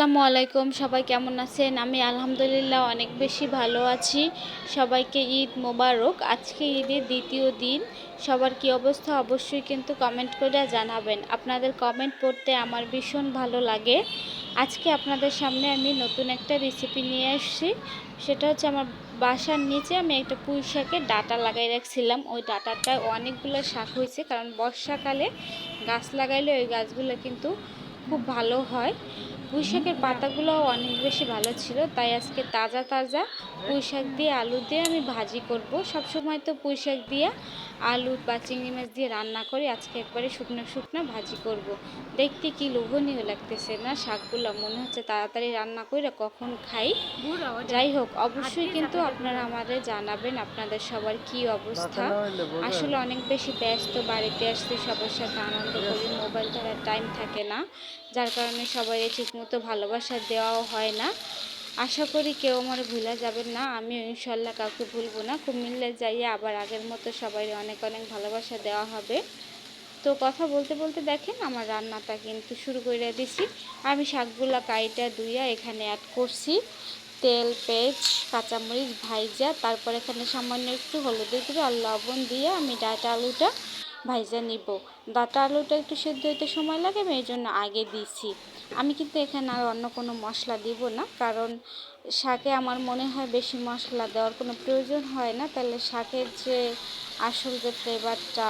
আসসালামু আলাইকুম। সবাই কেমন আছেন? আমি আলহামদুলিল্লাহ অনেক বেশি ভালো আছি। সবাইকে ঈদ মোবারক। আজকে ঈদের দ্বিতীয় দিন। সবার কি অবস্থা অবশ্যই কিন্তু কমেন্ট করে জানাবেন। আপনাদের কমেন্ট পড়তে আমার ভীষণ ভালো লাগে। আজকে আপনাদের সামনে আমি নতুন একটা রেসিপি নিয়ে আসছি। সেটা হচ্ছে আমার বাসার নিচে আমি একটা পুঁই শাকের ডাঁটা লাগাই রাখছিলাম। ওই ডাঁটাটায় অনেকগুলো শাক হয়েছে, কারণ বর্ষাকালে গাছ লাগাইলে ওই গাছগুলো কিন্তু খুব ভালো হয়। পুঁই শাকের পাতাগুলোও অনেক বেশি ভালো ছিল, তাই আজকে তাজা তাজা পুঁই শাক দিয়ে আলু দিয়ে আমি ভাজি করব। সবসময় তো পুঁই শাক দিয়ে আলু বা চিংড়ি মাছ দিয়ে রান্না করি, আজকে একবারে শুকনো শুকনো ভাজি করব। দেখতে কি লোভনীয় লাগতেছে না শাকগুলো, মনে হচ্ছে তাড়াতাড়ি রান্না করে কখন খাই। যাই হোক, অবশ্যই কিন্তু আপনারা আমাদের জানাবেন আপনাদের সবার কি অবস্থা। আসলে অনেক বেশি ব্যস্ত, বাড়িতে আসতে সবার সাথে আনন্দ করি, মোবাইল ধরার টাইম থাকে না, যার কারণে সবাই ঠিকমতো ভালোবাসা দেওয়াও হয় না। আশা করি কেউ আমার ভুলে যাবেন না, আমিও ইনশাল্লাহ কাউকে ভুলবো না। কুমিল্লায় যাইয়ে আবার আগের মতো সবাই অনেক অনেক ভালোবাসা দেওয়া হবে। তো কথা বলতে বলতে দেখেন আমার রান্নাটা কিন্তু শুরু করে দিছি। আমি শাকগুলা কাইটা ধুইয়া এখানে অ্যাড করছি তেল, পেঁয়াজ, কাঁচামরিচ ভাইজা, তারপর এখানে সামান্য একটু হলুদের গুঁড়ো আর লবণ দিয়ে আমি ডাঁটা আলুটা ভাইজা নিব। ডাঁটা আলুটা একটু সেদ্ধ হতে সময় লাগে, আমি এই জন্য আগে দিছি। আমি কিন্তু এখানে আর অন্য কোনো মশলা দিব না, কারণ শাকে আমার মনে হয় বেশি মশলা দেওয়ার কোনো প্রয়োজন হয় না, তাহলে শাকের যে আসল যে ফ্লেভারটা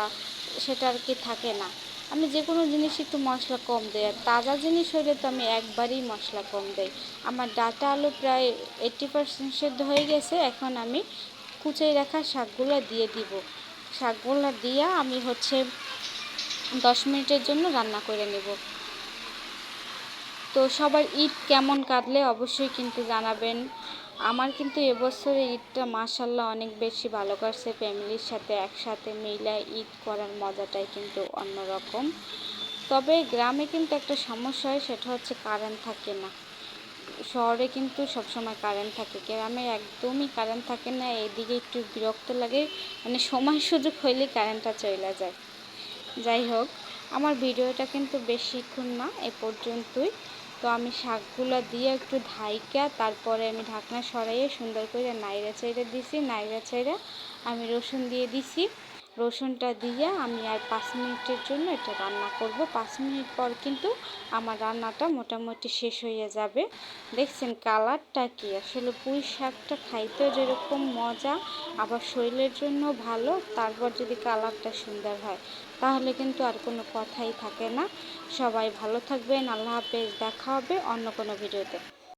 সেটা আর কি থাকে না। আমি যে কোনো জিনিস একটু মশলা কম দিই, আর তাজা জিনিস হলে তো আমি একবারই মশলা কম দিই। আমার ডাঁটা আলু প্রায় 80% সেদ্ধ হয়ে গেছে, এখন আমি কুচিয়ে রাখা শাকগুলো দিয়ে দিব। শাকগুলো দিয়ে আমি 10 মিনিটের জন্য রান্না করে নেব। তো সবার ঈদ কেমন কাটলে অবশ্যই কিন্তু জানাবেন। আমার কিন্তু এবছরে ঈদটা মাশাল্লাহ অনেক বেশি ভালো কাটছে। ফ্যামিলির সাথে একসাথে মিলে ঈদ করার মজাটাই কিন্তু অন্যরকম। তবে গ্রামে কিন্তু একটা সমস্যা হয়, সেটা হচ্ছে কারেন্ট থাকে না। শহরে কিন্তু সবসময় কারেন্ট থাকে, গ্রামে একদমই কারেন্ট থাকে না। এদিকে একটু বিরক্ত লাগে, মানে সময় সুযোগ হইলে কারেন্টটা চলে যায়। যাই হোক, আমার ভিডিওটা কিন্তু বেশিক্ষণ না, এ পর্যন্তই। তো আমি শাকগুলো দিয়ে একটু ঢাইকা তারপরে আমি ঢাকনা সরাইয়ে সুন্দর করে নাইড়া চাইড়া দিছি। নাইড়া চাইড়া আমি রসুন দিয়ে দিছি। রসুনটা দিয়ে আমি আর 5 মিনিটের জন্য এটা রান্না করব। 5 মিনিট পর কিন্তু আমার রান্নাটা মোটামুটি শেষ হয়ে যাবে। দেখছেন কালারটা কি, আসলে পুঁই শাকটা খাইতেও যেরকম মজা, আবার শরীরের জন্য ভালো, তারপর যদি কালারটা সুন্দর হয় তাহলে কিন্তু আর কোনো কথাই থাকে না। সবাই ভালো থাকবেন, আল্লাহ হাফেজ, দেখা হবে অন্য কোনো ভিডিওতে।